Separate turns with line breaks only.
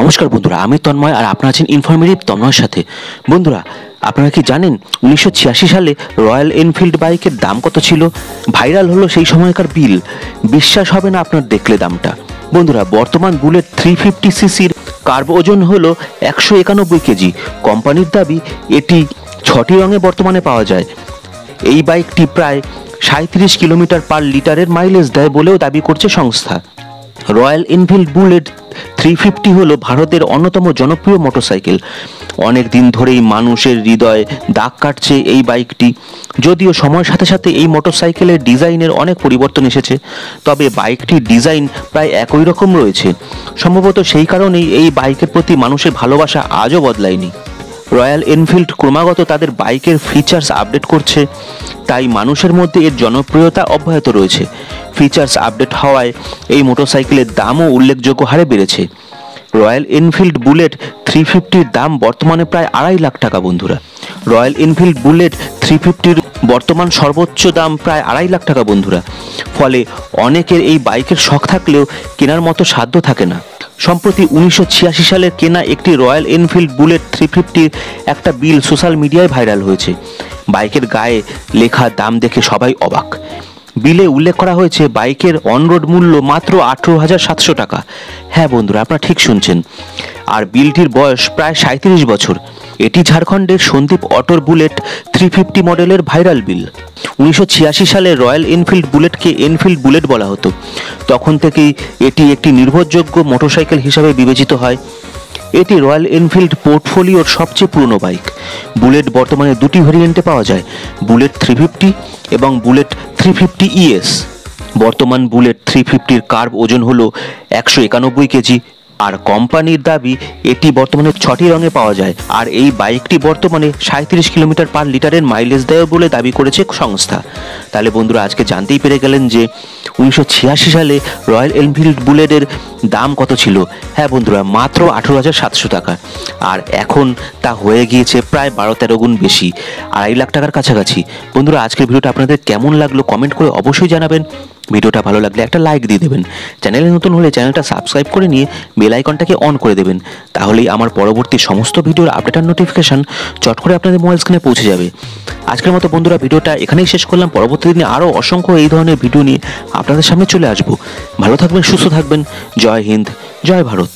নমস্কার বন্ধুরা, আমি তন্ময় আর আপনারা আছেন ইনফরমেটিভ তন্ময়ের সাথে। বন্ধুরা, আপনারা কি জানেন 1986 সালে রয়্যাল এনফিল্ড বাইকের দাম কত ছিল? ভাইরাল হলো সেই সময়কার বিল। বিশ্বাস হবে না আপনার দেখলে দামটা। বন্ধুরা, বর্তমান বুলেট 350 সিসির কার্ব ওজন হলো 191 কেজি। কোম্পানির দাবি এটি 6টি রঙে বর্তমানে পাওয়া যায়। এই বাইকটি প্রায় 37 কিলোমিটার পার লিটারের মাইলেজ দেয় বলেও দাবি করছে সংস্থা। রয়্যাল এনফিল্ড বুলেট 350 হলো ভারতের অন্যতম জনপ্রিয় মোটরসাইকেল। অনেক দিন ধরেই মানুষের হৃদয়ে দাগ কাটছে এই বাইকটি। যদিও সময়ের সাথে সাথে এই মোটরসাইকেলের ডিজাইনের অনেক পরিবর্তন এসেছে, তবে বাইকটির ডিজাইন প্রায় একই রকম রয়েছে। সম্ভবত সেই কারণেই এই বাইকের প্রতি মানুষের ভালোবাসা আজও বদলায়নি। রয়্যাল এনফিল্ড ক্রমাগত তাদের বাইকের ফিচার্স আপডেট করছে, তাই মানুষের মধ্যে এর জনপ্রিয়তা অব্যাহত রয়েছে। ফিচার্স আপডেট হওয়ায় এই মোটরসাইকেলের দামও উল্লেখযোগ্য হারে বেড়েছে। রয়্যাল এনফিল্ড বুলেট 350-র দাম বর্তমানে প্রায় 2.5 লাখ টাকা। বন্ধুরা, রয়্যাল এনফিল্ড বুলেট 350-র বর্তমান সর্বোচ্চ দাম প্রায় 2.5 লাখ টাকা। বন্ধুরা, ফলে অনেকের এই বাইকের শখ থাকলেও কেনার মতো সাধ্য থাকে না। সম্প্রতি 1986 সালের কেনা একটি রয়্যাল এনফিল্ড বুলেট 350-র একটা বিল সোশ্যাল মিডিয়ায় ভাইরাল হয়েছে। বাইকের গায়ে লেখা দাম দেখে সবাই অবাক। বিলে উল্লেখ করা হয়েছে বাইকের অনরোড মূল্য মাত্র 18,700 টাকা। হ্যাঁ বন্ধুরা, আপনারা ঠিক শুনছেন। আর বিলটির বয়স প্রায় 37 বছর। এটি ঝাড়খণ্ডের সন্দীপ অটোর বুলেট 350 মডেলের ভাইরাল বিল। 1986 সালে রয়্যাল এনফিল্ড বুলেটকে এনফিল্ড বুলেট বলা হতো। তখন থেকেই এটি একটি নির্ভরযোগ্য মোটরসাইকেল হিসাবে বিবেচিত হয়। এটি রয়্যাল এনফিল্ড পোর্টফোলিওর সবচেয়ে পুরনো বাইক। বুলেট বর্তমানে দুটি ভেরিয়েন্টে পাওয়া যায়, বুলেট 350 এবং বুলেট 350 ES। বর্তমান বুলেট 350-র কার্ব ওজন হলো 191 কেজি। আর কোম্পানির দাবি এটি বর্তমানে 6টি রঙে পাওয়া যায়। আর এই বাইকটি বর্তমানে 37 কিলোমিটার পার লিটারের মাইলেজ দেয় বলে দাবি করেছে সংস্থা। তাহলে বন্ধুরা, আজকে জানতেই পেরে গেলেন যে 1986 সালে রয়্যাল এনফিল্ড বুলেটের দাম কত ছিল। হ্যাঁ বন্ধুরা, মাত্র 18,700 টাকা। আর এখন তা হয়ে গিয়েছে প্রায় 12-13 গুণ বেশি, 2.5 লাখ টাকার কাছাকাছি। বন্ধুরা, আজকের ভিডিওটা আপনাদের কেমন লাগলো কমেন্ট করে অবশ্যই জানাবেন। ভিডিওটা ভালো লাগলে একটা লাইক দিয়ে দেবেন। চ্যানেলে নতুন হলে চ্যানেলটা সাবস্ক্রাইব করে নিয়ে বেল আইকনটাকে অন করে দেবেন। তাহলেই আমার পরবর্তী সমস্ত ভিডিওর আপডেট আর নোটিফিকেশন চট করে আপনাদের মোবাইল স্ক্রিনে পৌঁছে যাবে। আজকের মতো বন্ধুরা, ভিডিওটা এখানেই শেষ করলাম। পরবর্তী দিনে আরও অসংখ্য এই ধরনের ভিডিও নিয়ে আপনাদের সামনে চলে আসবো। ভালো থাকবেন, সুস্থ থাকবেন। জয় হিন্দ, জয় ভারত।